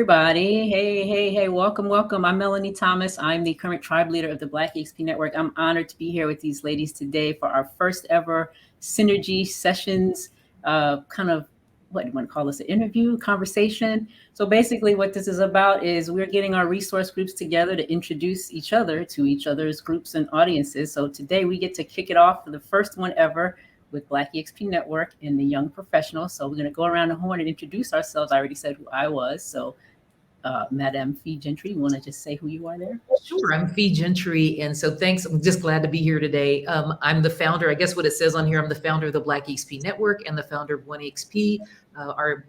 Everybody. Hey, welcome. I'm Melanie Thomas. I'm the current tribe leader of the Black EXP Network. I'm honored to be here with these ladies today for our first ever synergy sessions, kind of what do you want to call this, an interview, conversation. So basically what this is about is we're getting our resource groups together to introduce each other to each other's groups and audiences. So today we get to kick it off for the first one ever with Black EXP Network and the young professionals. So we're going to go around the horn and introduce ourselves. I already said who I was. So Madame Fee Gentry, you want to just say who you are there? Sure, I'm Fee Gentry, and so thanks. I'm just glad to be here today. I'm the founder. I guess what it says on here. I'm the founder of the Black EXP Network and the founder of One EXP, our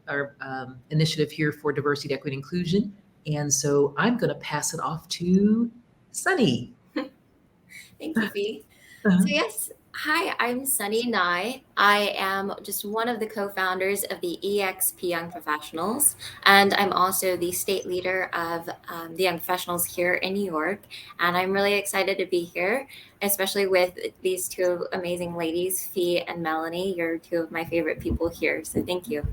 initiative here for diversity, equity, and inclusion. And so I'm going to pass it off to Sunny. Thank you, Fee. So yes, hi, I'm Sunny Nye. I am just one of the co-founders of the EXP Young Professionals, and I'm also the state leader of the Young Professionals here in New York. And I'm really excited to be here, especially with these two amazing ladies, Fee and Melanie. You're two of my favorite people here, so thank you.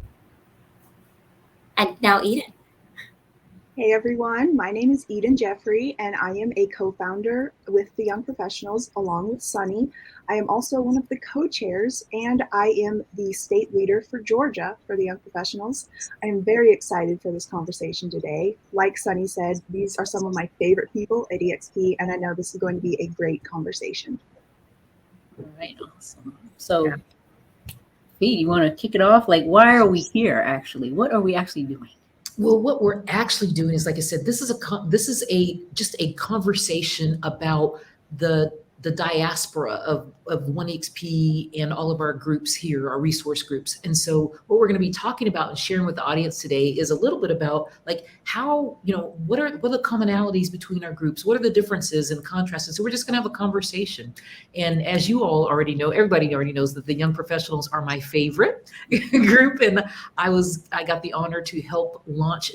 And now Eden. Hey everyone, my name is Eden Jeffrey and I am a co-founder with the Young Professionals along with Sunny. I am also one of the co-chairs and I am the state leader for Georgia for the Young Professionals. I am very excited for this conversation today. Like Sunny said, these are some of my favorite people at EXP and I know this is going to be a great conversation. All right, awesome. So, Fee, you want to kick it off? Like, why are we here actually? What are we actually doing? Well, what we're actually doing is, like I said, this is just a conversation about the diaspora of One EXP and all of our groups here, our resource groups. And so what we're going to be talking about and sharing with the audience today is a little bit about like how, what are the commonalities between our groups? What are the differences and contrasts? And so we're just going to have a conversation. And as you all already know, everybody already knows that the Young Professionals are my favorite group. And I got the honor to help launch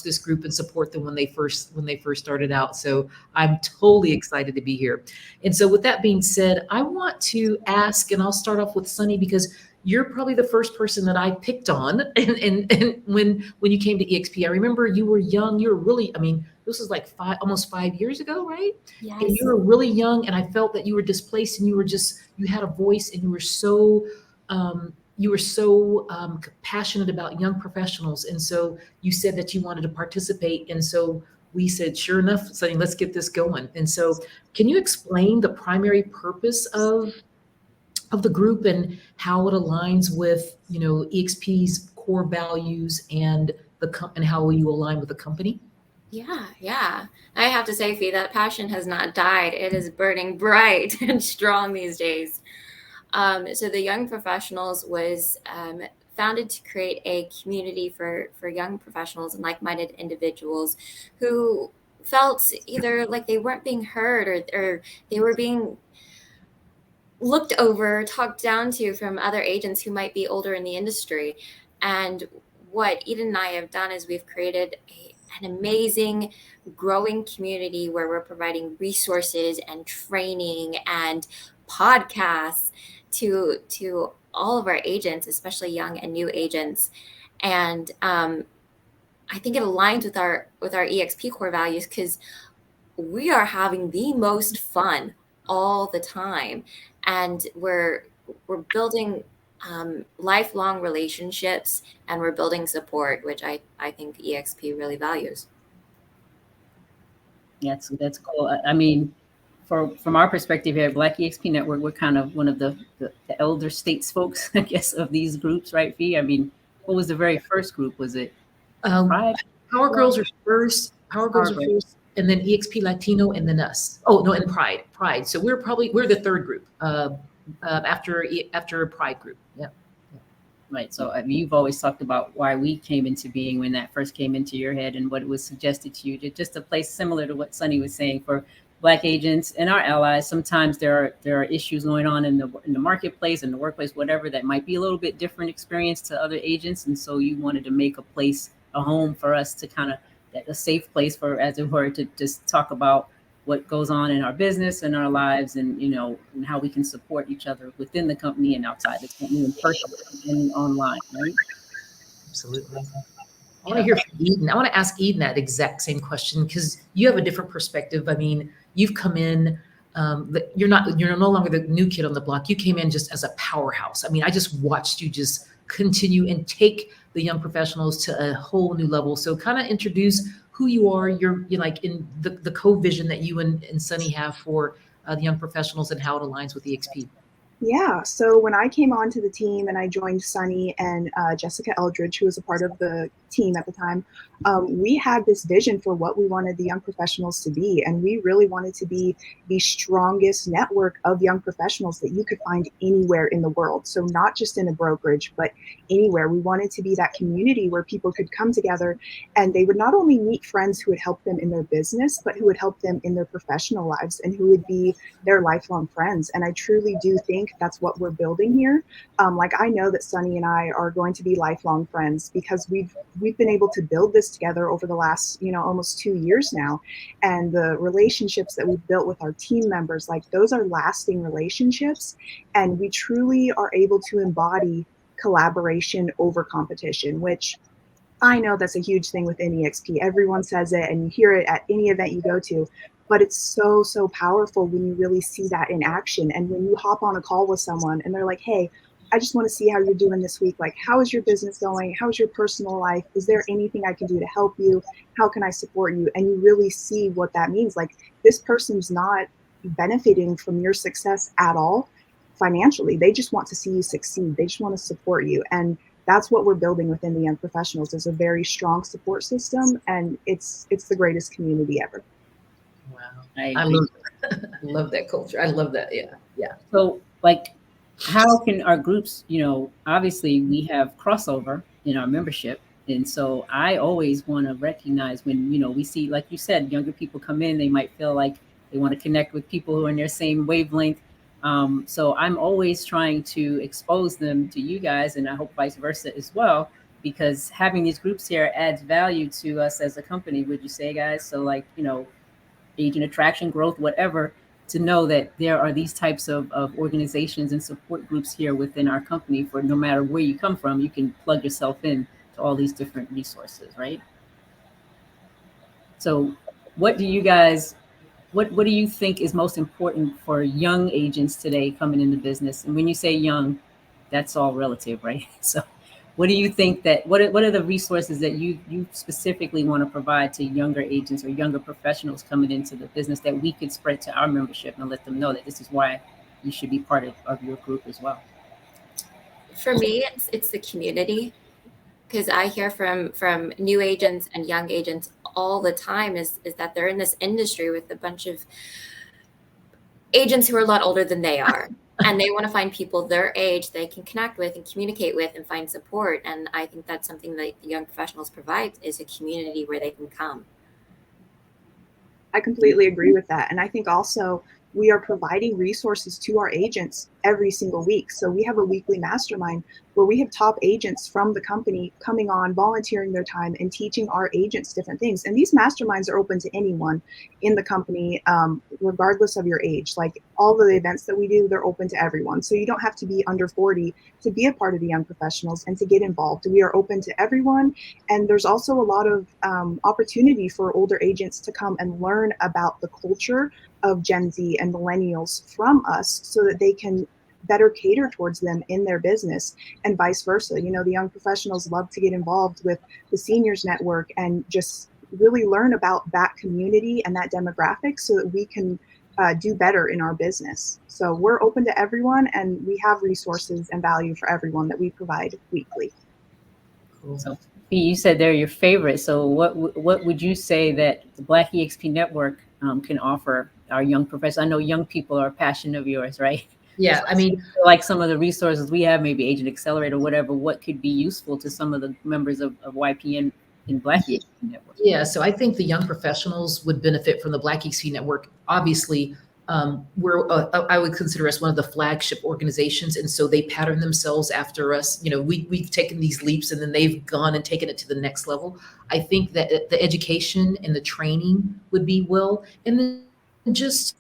this group and support them when they first started out. So I'm totally excited to be here. And so with that being said, I want to ask, and I'll start off with Sunny because you're probably the first person that I picked on. And when you came to EXP, I remember you were young. You were really, this was like almost 5 years ago, right? Yes. And you were really young, and I felt that you were displaced, and you had a voice, and you were so passionate about young professionals. And so you said that you wanted to participate. And so we said, sure enough, Sunny, let's get this going. And so can you explain the primary purpose of the group and how it aligns with, EXP's core values and how you align with the company? Yeah. I have to say, Fee, that passion has not died. It is burning bright and strong these days. So the Young Professionals was founded to create a community for young professionals and like-minded individuals who felt either like they weren't being heard or they were being looked over, talked down to from other agents who might be older in the industry. And what Eden and I have done is we've created an amazing growing community where we're providing resources and training and podcasts to all of our agents, especially young and new agents. And I think it aligns with our EXP core values because we are having the most fun all the time. And we're building lifelong relationships and we're building support, which I think EXP really values. Yeah, so that's cool. From our perspective here at Black EXP Network, we're kind of one of the elder states folks, I guess, of these groups, right, Fee? What was the very first group? Was it Pride? Power Girls are first. Power Girls are first, and then EXP Latino, and then us. Oh no, and Pride. So we're the third group after Pride group. Yeah. Right. So you've always talked about why we came into being when that first came into your head and what was suggested to you. Just a place similar to what Sunny was saying for Black agents and our allies. Sometimes there are issues going on in the marketplace, in the workplace, whatever, that might be a little bit different experience to other agents. And so you wanted to make a home for us to kind of, a safe place for, as it were, to just talk about what goes on in our business and our lives and, and how we can support each other within the company and outside the company, in person and online, right? Absolutely. I want to hear from Eden. I want to ask Eden that exact same question because you have a different perspective. I mean, you've come in. You're no longer the new kid on the block. You came in just as a powerhouse. I mean, I just watched you just continue and take the young professionals to a whole new level. So, kind of introduce who you are. You're like in the co-vision that you and Sunny have for the young professionals and how it aligns with EXP. Yeah, so when I came onto the team and I joined Sunny and Jessica Eldridge, who was a part of the team at the time, we had this vision for what we wanted the young professionals to be. And we really wanted to be the strongest network of young professionals that you could find anywhere in the world. So not just in a brokerage, but anywhere. We wanted to be that community where people could come together and they would not only meet friends who would help them in their business, but who would help them in their professional lives and who would be their lifelong friends. And I truly do think that's what we're building here. Like I know that Sunny and I are going to be lifelong friends because we've been able to build this together over the last, almost 2 years now. And the relationships that we've built with our team members, like those are lasting relationships. And we truly are able to embody collaboration over competition, which I know that's a huge thing with NEXP. Everyone says it and you hear it at any event you go to, but it's so, so powerful when you really see that in action. And when you hop on a call with someone and they're like, hey, I just want to see how you're doing this week. Like, how is your business going? How's your personal life? Is there anything I can do to help you? How can I support you? And you really see what that means. Like, this person's not benefiting from your success at all financially. They just want to see you succeed. They just want to support you. And that's what we're building within the young professionals is a very strong support system, and it's the greatest community ever. Wow, I love that culture. I love that. Yeah. So, like, how can our groups? Obviously, we have crossover in our membership, and so I always want to recognize when we see, like you said, younger people come in, they might feel like they want to connect with people who are in their same wavelength. So I'm always trying to expose them to you guys, and I hope vice versa as well, because having these groups here adds value to us as a company. Would you say, guys? So, like, agent attraction, growth, whatever, to know that there are these types of organizations and support groups here within our company for no matter where you come from, you can plug yourself in to all these different resources, right? So what do you guys what do you think is most important for young agents today coming into business? And when you say young, that's all relative, right? So what do you think that what are the resources that you specifically want to provide to younger agents or younger professionals coming into the business that we could spread to our membership and let them know that this is why you should be part of your group as well? For me, it's the community, because I hear from new agents and young agents all the time is that they're in this industry with a bunch of agents who are a lot older than they are. And they want to find people their age they can connect with and communicate with and find support. And I think that's something that the young professionals provide is a community where they can come. I completely agree with that. And I think also we are providing resources to our agents every single week. So we have a weekly mastermind where we have top agents from the company coming on, volunteering their time and teaching our agents different things. And these masterminds are open to anyone in the company, regardless of your age. Like all of the events that we do, they're open to everyone. So you don't have to be under 40 to be a part of the young professionals and to get involved. We are open to everyone. And there's also a lot of opportunity for older agents to come and learn about the culture of Gen Z and millennials from us so that they can better cater towards them in their business and vice versa. The young professionals love to get involved with the seniors network and just really learn about that community and that demographic so that we can do better in our business. So we're open to everyone and we have resources and value for everyone that we provide weekly. Cool. So you said they're your favorite. So what would you say that the Black EXP Network can offer our young professionals? I know young people are a passion of yours, right? Yeah, I mean, like some of the resources we have, maybe Agent Accelerator, whatever, what could be useful to some of the members of YPN in Black EXP Network? Yeah, so I think the young professionals would benefit from the Black EXP Network. Obviously, I would consider us one of the flagship organizations, and so they pattern themselves after us. We've taken these leaps, and then they've gone and taken it to the next level. I think that the education and the training would be well, and then just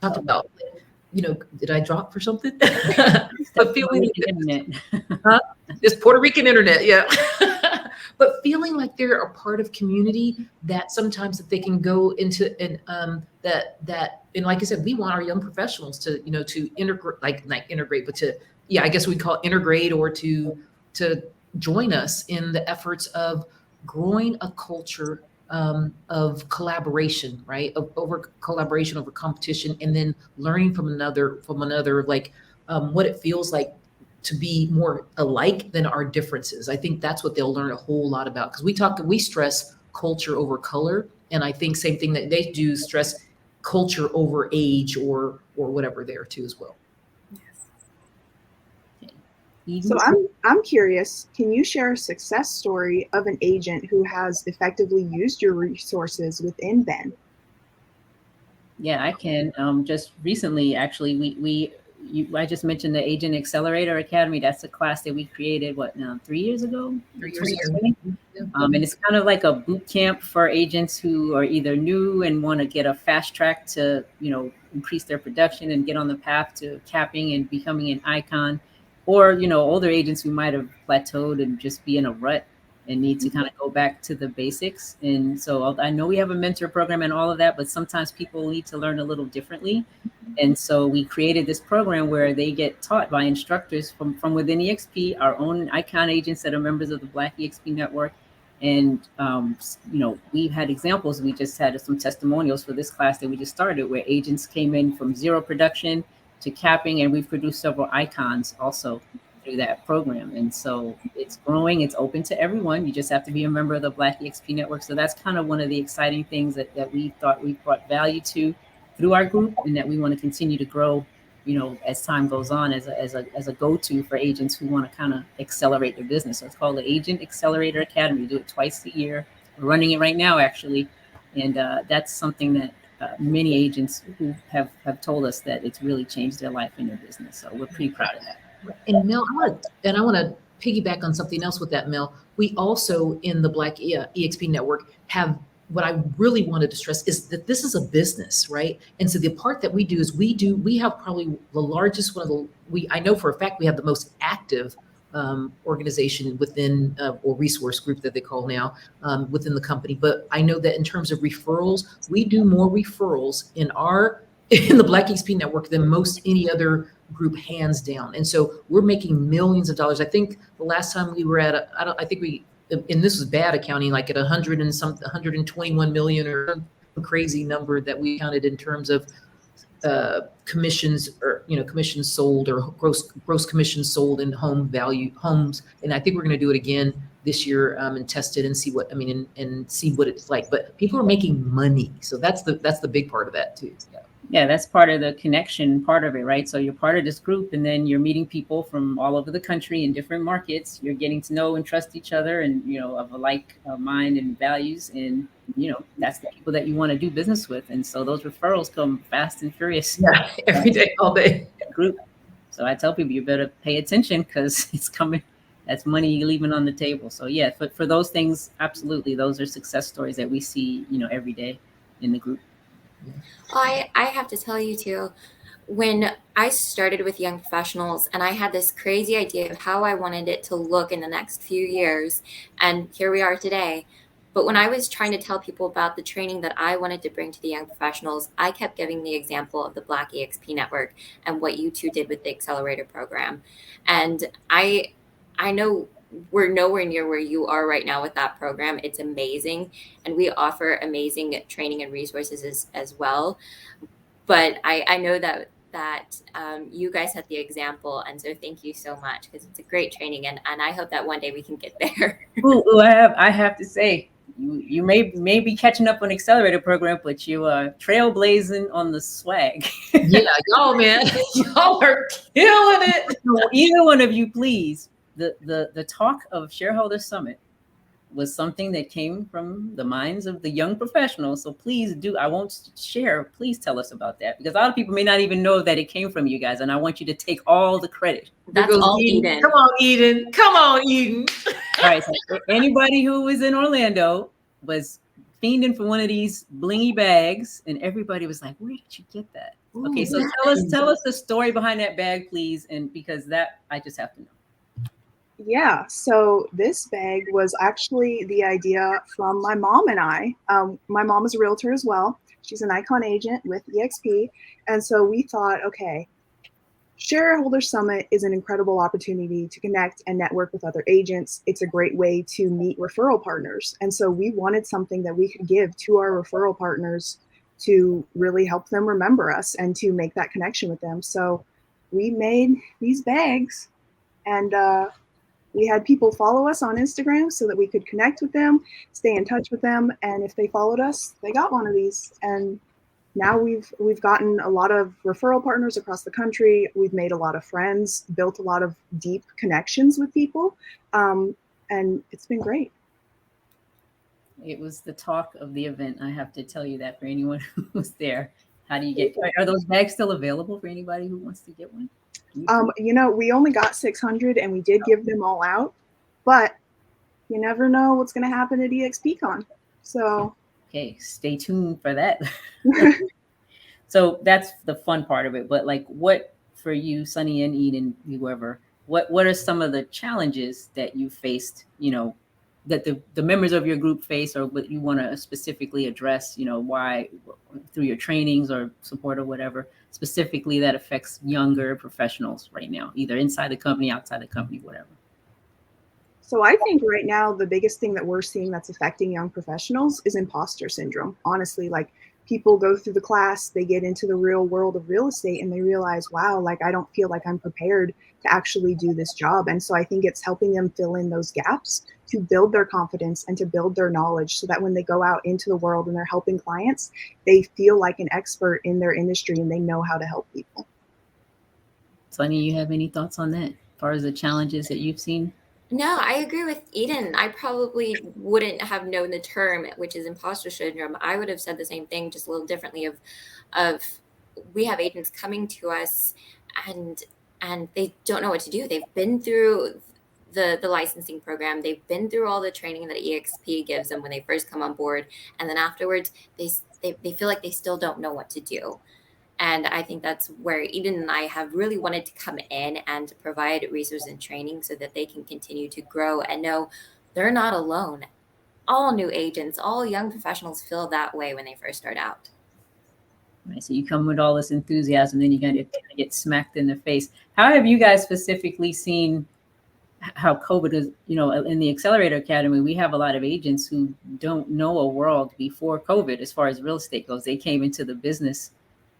talked about, did I drop for something? But feeling the internet. Huh? It's Puerto Rican internet, yeah. But feeling like they're a part of community, that sometimes that they can go into, and and like I said, we want our young professionals to, to integrate, like not integrate, but to, I guess we call it integrate, or to join us in the efforts of growing a culture of collaboration, right? Over collaboration, over competition, and then learning from another, like what it feels like to be more alike than our differences. I think that's what they'll learn a whole lot about, because we stress culture over color, and I think same thing that they do, stress culture over age or whatever there too as well. So I'm curious, can you share a success story of an agent who has effectively used your resources within Ben? Yeah, I can. Just recently, actually, I just mentioned the Agent Accelerator Academy. That's a class that we created, what now, 3 years ago? 3 years ago. And it's kind of like a boot camp for agents who are either new and want to get a fast track to, increase their production and get on the path to capping and becoming an icon, or, older agents who might have plateaued and just be in a rut and need to kind of go back to the basics. And so I know we have a mentor program and all of that, but sometimes people need to learn a little differently. And so we created this program where they get taught by instructors from within EXP, our own icon agents that are members of the Black EXP network. And, we've had examples. We just had some testimonials for this class that we just started, where agents came in from zero production to capping, and we've produced several icons also through that program. And so it's growing, it's open to everyone. You just have to be a member of the Black EXP network. So that's kind of one of the exciting things that we thought we brought value to through our group, and that we want to continue to grow, as time goes on, as a go-to for agents who want to kind of accelerate their business. So it's called the Agent Accelerator Academy. We do it twice a year. We're running it right now, actually. And that's something that many agents who have told us that it's really changed their life and their business. So we're pretty proud of that. And Mel, I want to piggyback on something else with that, Mel. We also in the Black EXP network have, what I really wanted to stress is that this is a business, right? And so the part that we do is we have probably the largest I know for a fact we have the most active organization within, or resource group that they call now, within the company. But I know that in terms of referrals, we do more referrals in the Black EXP network than most any other group, hands down. And so we're making millions of dollars. I think the last time we were at, and this was bad accounting, like at 121 million, or a crazy number that we counted in terms of commissions, or commissions sold, or gross commissions sold in homes. And I think we're going to do it again this year, and test it and see and see what it's like. But people are making money, so that's the big part of that too. Yeah, that's part of the connection part of it, right? So you're part of this group, and then you're meeting people from all over the country in different markets. You're getting to know and trust each other, and of a like mind and values, and that's the people that you want to do business with. And so those referrals come fast and furious. Yeah, every day, all day. Group. So I tell people, you better pay attention, because it's coming. That's money you're leaving on the table. So yeah, for those things, absolutely, those are success stories that we see every day in the group. I have to tell you too, when I started with young professionals, and I had this crazy idea of how I wanted it to look in the next few years, and here we are today. But when I was trying to tell people about the training that I wanted to bring to the young professionals, I kept giving the example of the Black EXP network and what you two did with the Accelerator program. And I know we're nowhere near where you are right now with that program. It's amazing. And we offer amazing training and resources as well. But I know that you guys set the example. And so thank you so much, because it's a great training. And I hope that one day we can get there. Ooh, I have to say, you may be catching up on Accelerator program, but you are trailblazing on the swag. Yeah, y'all, man, y'all are killing it. Either one of you, please. The talk of Shareholder Summit was something that came from the minds of the young professionals. So please do, I won't share, please tell us about that, because a lot of people may not even know that it came from you guys, and I want you to take all the credit. That's all Eden. Come on, Eden. Come on, Eden. All right, so anybody who was in Orlando was fiending for one of these blingy bags, and everybody was like, where did you get that? Ooh, okay, so tell us the story behind that bag, please, and because that I just have to know. Yeah, so this bag was actually the idea from my mom and I. My mom is a realtor as well. She's an icon agent with EXP. And so we thought, okay, Shareholder Summit is an incredible opportunity to connect and network with other agents. It's a great way to meet referral partners. And so we wanted something that we could give to our referral partners to really help them remember us and to make that connection with them. So we made these bags, and we had people follow us on Instagram so that we could connect with them, stay in touch with them, and if they followed us, they got one of these. And now we've gotten a lot of referral partners across the country. We've made a lot of friends, built a lot of deep connections with people, and it's been great. It was the talk of the event. I have to tell you that for anyone who was there. How do you get? Are those bags still available for anybody who wants to get one? We only got 600, and we did give them all out, but you never know what's going to happen at EXPCon. So okay, stay tuned for that. So that's the fun part of it. But like, what for you, Sunny and Eden, whoever, what are some of the challenges that you faced, that the members of your group face, or what you want to specifically address, why through your trainings or support or whatever, specifically that affects younger professionals right now, either inside the company, outside the company, whatever? So I think right now the biggest thing that we're seeing that's affecting young professionals is imposter syndrome. Honestly, like people go through the class, they get into the real world of real estate and they realize, wow, like I don't feel like I'm prepared to actually do this job. And so I think it's helping them fill in those gaps to build their confidence and to build their knowledge so that when they go out into the world and they're helping clients, they feel like an expert in their industry and they know how to help people. Sunny, you have any thoughts on that as far as the challenges that you've seen? No, I agree with Eden. I probably wouldn't have known the term, which is imposter syndrome. I would have said the same thing, just a little differently. Of we have agents coming to us, and they don't know what to do. They've been through the licensing program. They've been through all the training that EXP gives them when they first come on board, and then afterwards they feel like they still don't know what to do. And I think that's where Eden and I have really wanted to come in and provide resources and training so that they can continue to grow and know they're not alone. All new agents, all young professionals feel that way when they first start out. Right, so you come with all this enthusiasm, then you're going to get smacked in the face. How have you guys specifically seen how COVID is, in the Accelerator Academy, we have a lot of agents who don't know a world before COVID as far as real estate goes. They came into the business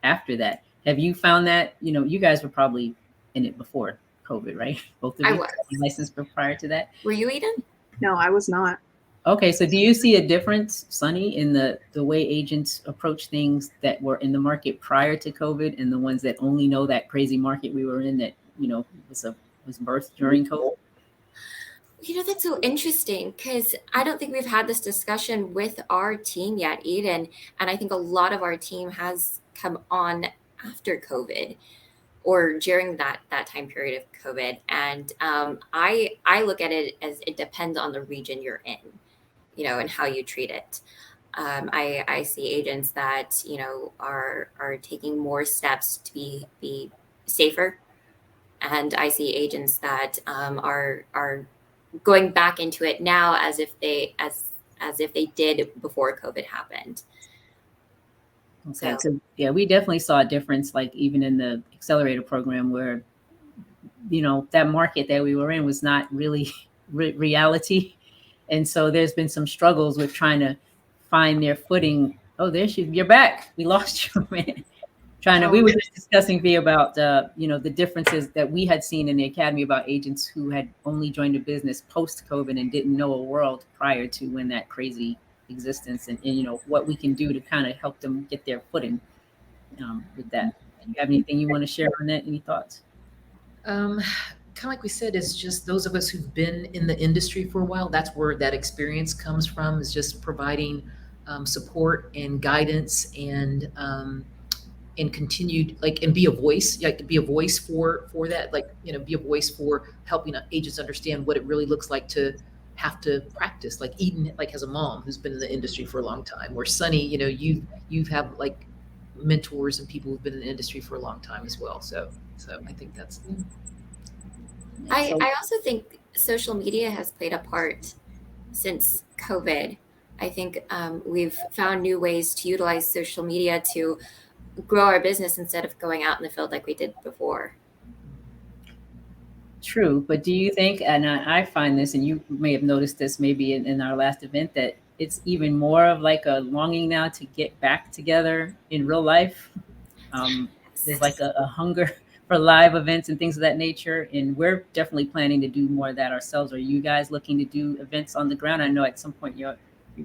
after that. Have you found that, you guys were probably in it before COVID, right? Both of you? I was. Licensed prior to that? Were you, Eden? No, I was not. Okay, so do you see a difference, Sunny, in the way agents approach things that were in the market prior to COVID and the ones that only know that crazy market we were in that, was birthed during COVID? That's so interesting because I don't think we've had this discussion with our team yet, Eden. And I think a lot of our team has come on after COVID or during that time period of COVID. And I look at it as it depends on the region you're in, and how you treat it. I see agents that, are taking more steps to be safer. And I see agents that are going back into it now as if they did before COVID happened. Okay, so yeah, we definitely saw a difference, like even in the Accelerator program where, that market that we were in was not really reality. And so there's been some struggles with trying to find their footing. Oh, you're back. We lost you, man. We were just discussing about, the differences that we had seen in the Academy about agents who had only joined the business post-COVID and didn't know a world prior to when that crazy existence and what we can do to kind of help them get their footing with that. Do you have anything you want to share on that? Any thoughts? Kind of like we said, it's just those of us who've been in the industry for a while. That's where that experience comes from, is just providing support and guidance and continued, and be a voice, to be a voice for that, be a voice for helping agents understand what it really looks like to have to practice. Like Eden, has a mom who's been in the industry for a long time. Or Sunny, you've have mentors and people who've been in the industry for a long time as well. So I think that's. I also think social media has played a part since COVID. I think we've found new ways to utilize social media to grow our business instead of going out in the field like we did before. True, but do you think, and I find this, and you may have noticed this maybe in our last event, that it's even more of like a longing now to get back together in real life? There's like a hunger for live events and things of that nature, and we're definitely planning to do more of that ourselves. Are you guys looking to do events on the ground? I know at some point you were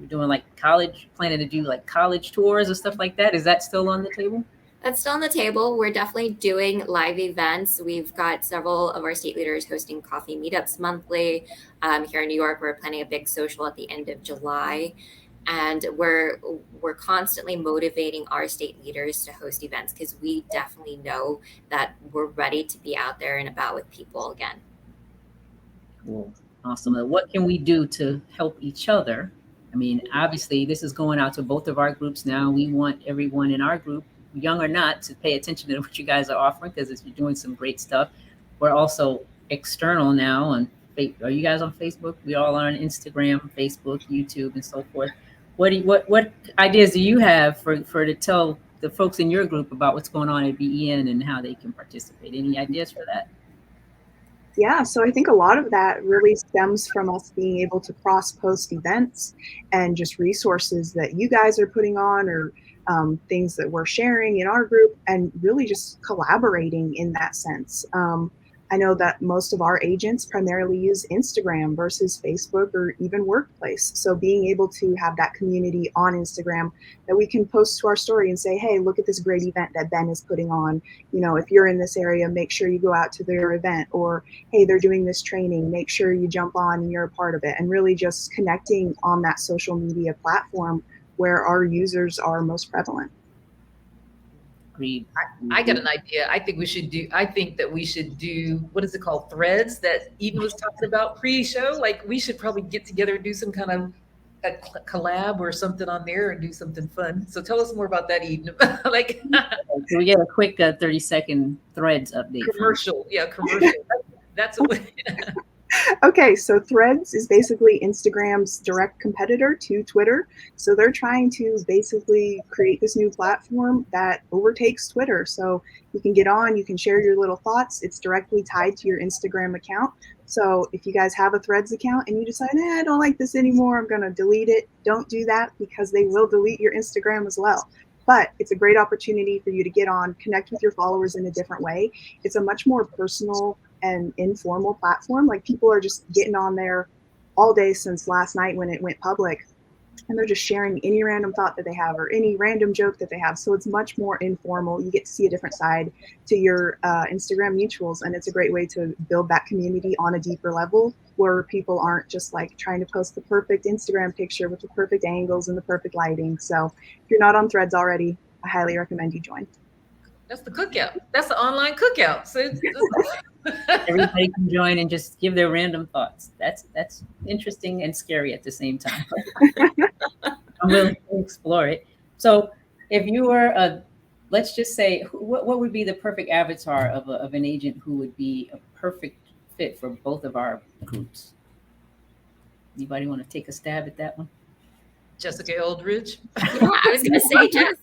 doing like planning to do like college tours or stuff like that. Is that still on the table? That's still on the table. We're definitely doing live events. We've got several of our state leaders hosting coffee meetups monthly. Here in New York, we're planning a big social at the end of July, and we're constantly motivating our state leaders to host events because we definitely know that we're ready to be out there and about with people again. Cool. Awesome. What can we do to help each other? I mean, obviously, this is going out to both of our groups now. We want everyone in our group, young or not, to pay attention to what you guys are offering because you're doing some great stuff. We're also external now on. Are you guys on Facebook? We all are on Instagram, Facebook, YouTube, and so forth. What ideas do you have for to tell the folks in your group about what's going on at BEN and how they can participate? Any ideas for that? Yeah, so I think a lot of that really stems from us being able to cross-post events and just resources that you guys are putting on, or things that we're sharing in our group, and really just collaborating in that sense. I know that most of our agents primarily use Instagram versus Facebook or even Workplace. So being able to have that community on Instagram that we can post to our story and say, hey, look at this great event that Ben is putting on. You know, if you're in this area, make sure you go out to their event. Or, hey, they're doing this training, make sure you jump on and you're a part of it. And really just connecting on that social media platform where our users are most prevalent. Agreed. I got an idea. I think that we should do, what is it called? Threads that Eden was talking about pre-show. Like we should probably get together and do some kind of a collab or something on there and do something fun. So tell us more about that, Eden. Like Can we get a quick 30-second Threads update? commercial. Yeah, commercial. That's a way. Okay, so Threads is basically Instagram's direct competitor to Twitter. So they're trying to basically create this new platform that overtakes Twitter. So you can get on, you can share your little thoughts. It's directly tied to your Instagram account. So if you guys have a Threads account and you decide, I don't like this anymore, I'm going to delete it, don't do that because they will delete your Instagram as well. But it's a great opportunity for you to get on, connect with your followers in a different way. It's a much more personal and informal platform. Like people are just getting on there all day since last night when it went public, and they're just sharing any random thought that they have or any random joke that they have. So it's much more informal. You get to see a different side to your Instagram mutuals, and it's a great way to build that community on a deeper level where people aren't just like trying to post the perfect Instagram picture with the perfect angles and the perfect lighting. So if you're not on Threads already, I highly recommend you join. That's the cookout. That's the online cookout. So Everybody can join and just give their random thoughts. That's interesting and scary at the same time. I'm willing to explore it. So if you were let's just say, what would be the perfect avatar of an agent who would be a perfect fit for both of our groups? Anybody want to take a stab at that one? Jessica Eldridge. Yeah, I was going to say Jess.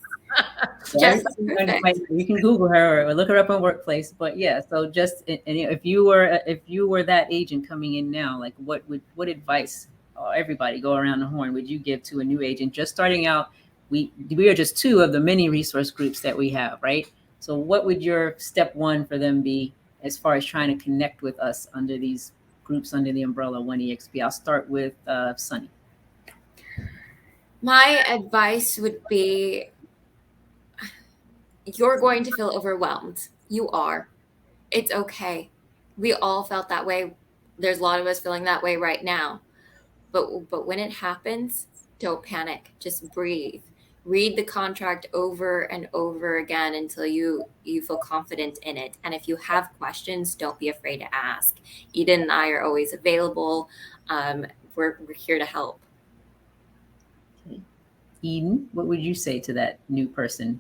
You can Google her or look her up on Workplace. But yeah, so just if you were that agent coming in now, like what advice, everybody go around the horn, would you give to a new agent just starting out? We are just two of the many resource groups that we have, right? So what would your step one for them be as far as trying to connect with us under these groups under the umbrella 1EXP? I'll start with Sunny. My advice would be, you're going to feel overwhelmed. You are. It's okay. We all felt that way. There's a lot of us feeling that way right now. But when it happens, don't panic. Just breathe. Read the contract over and over again until you feel confident in it. And if you have questions, don't be afraid to ask. Eden and I are always available. We're here to help. Okay. Eden, what would you say to that new person?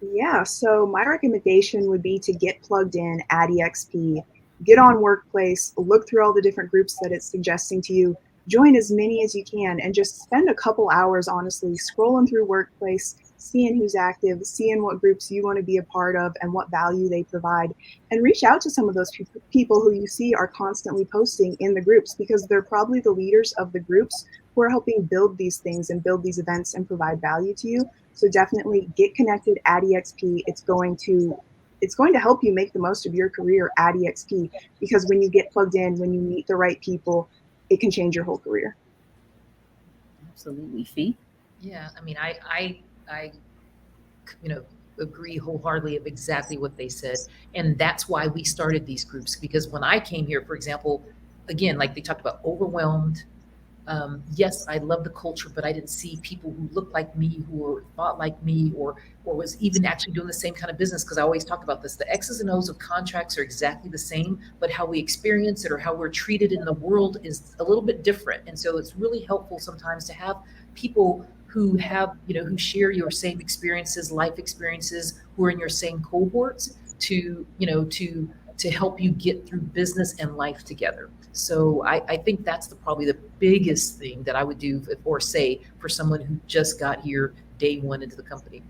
Yeah, so my recommendation would be to get plugged in at EXP get on Workplace, look through all the different groups that it's suggesting to you, join as many as you can, and just spend a couple hours, honestly, scrolling through Workplace, seeing who's active, seeing what groups you want to be a part of and what value they provide, and reach out to some of those people who you see are constantly posting in the groups, because they're probably the leaders of the groups who are helping build these things and build these events and provide value to you. So definitely get connected at EXP. It's going to help you make the most of your career at EXP, because when you get plugged in, when you meet the right people, it can change your whole career. Absolutely. Fee? Yeah, I mean, I agree wholeheartedly of exactly what they said. And that's why we started these groups, because when I came here, for example, again, like they talked about, overwhelmed. Yes, I love the culture, but I didn't see people who looked like me, who were thought like me, or was even actually doing the same kind of business. Because I always talk about this: the X's and O's of contracts are exactly the same, but how we experience it or how we're treated in the world is a little bit different. And so it's really helpful sometimes to have people who have, who share your same experiences, life experiences, who are in your same cohorts, to help you get through business and life together. So I think that's probably the biggest thing that I would do or say for someone who just got here day one into the company.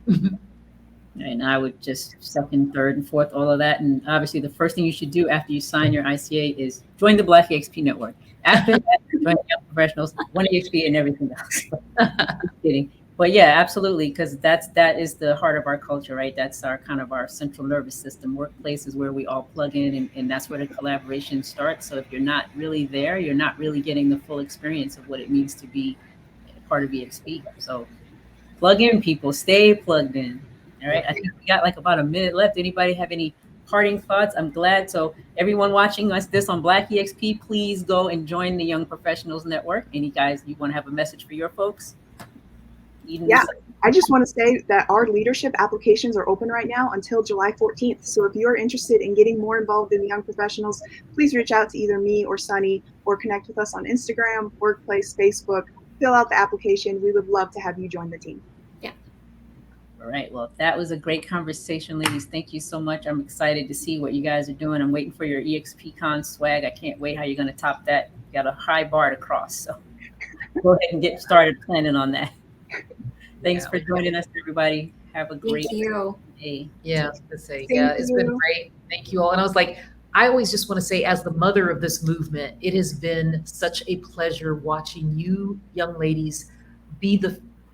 And I would just second, third, and fourth, all of that. And obviously, the first thing you should do after you sign your ICA is join the Black EXP network. After that, join the Young Professionals, One EXP, and everything else. Just kidding. But yeah, absolutely, because that is the heart of our culture, right? That's our kind of our central nervous system. Workplace is where we all plug in, and that's where the collaboration starts. So if you're not really there, you're not really getting the full experience of what it means to be part of EXP. So plug in, people. Stay plugged in. All right. I think we got like about a minute left. Anybody have any parting thoughts? I'm glad. So everyone watching us this on Black EXP, please go and join the Young Professionals Network. Any guys, you want to have a message for your folks? Yeah, I just want to say that our leadership applications are open right now until July 14th. So if you're interested in getting more involved in the Young Professionals, please reach out to either me or Sunny, or connect with us on Instagram, Workplace, Facebook. Fill out the application. We would love to have you join the team. Yeah. All right. Well, that was a great conversation, ladies. Thank you so much. I'm excited to see what you guys are doing. I'm waiting for your EXPCon swag. I can't wait how you're going to top that. You got a high bar to cross. So go ahead and get started planning on that. Thanks for joining us, everybody. Have a great day. Yeah, I was gonna say, it's been great. Thank you all. And I was like, I always just want to say, as the mother of this movement, it has been such a pleasure watching you young ladies be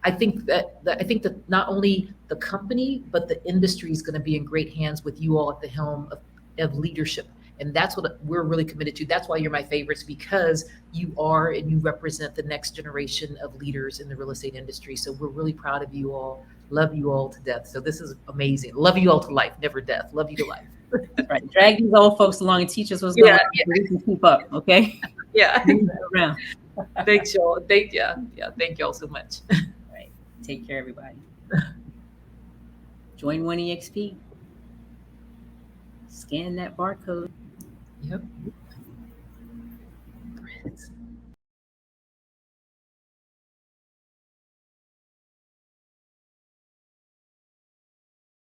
I think that not only the company, but the industry is going to be in great hands with you all at the helm of leadership. And that's what we're really committed to. That's why you're my favorites, because you are and you represent the next generation of leaders in the real estate industry. So we're really proud of you all. Love you all to death. So this is amazing. Love you all to life, never death. Love you to life. Right. Drag these old folks along and teach us what's going on so we can keep up. Okay. Yeah. Around. Thanks, y'all. Thank you all so much. All right. Take care, everybody. Join One EXP. Scan that barcode. Yep.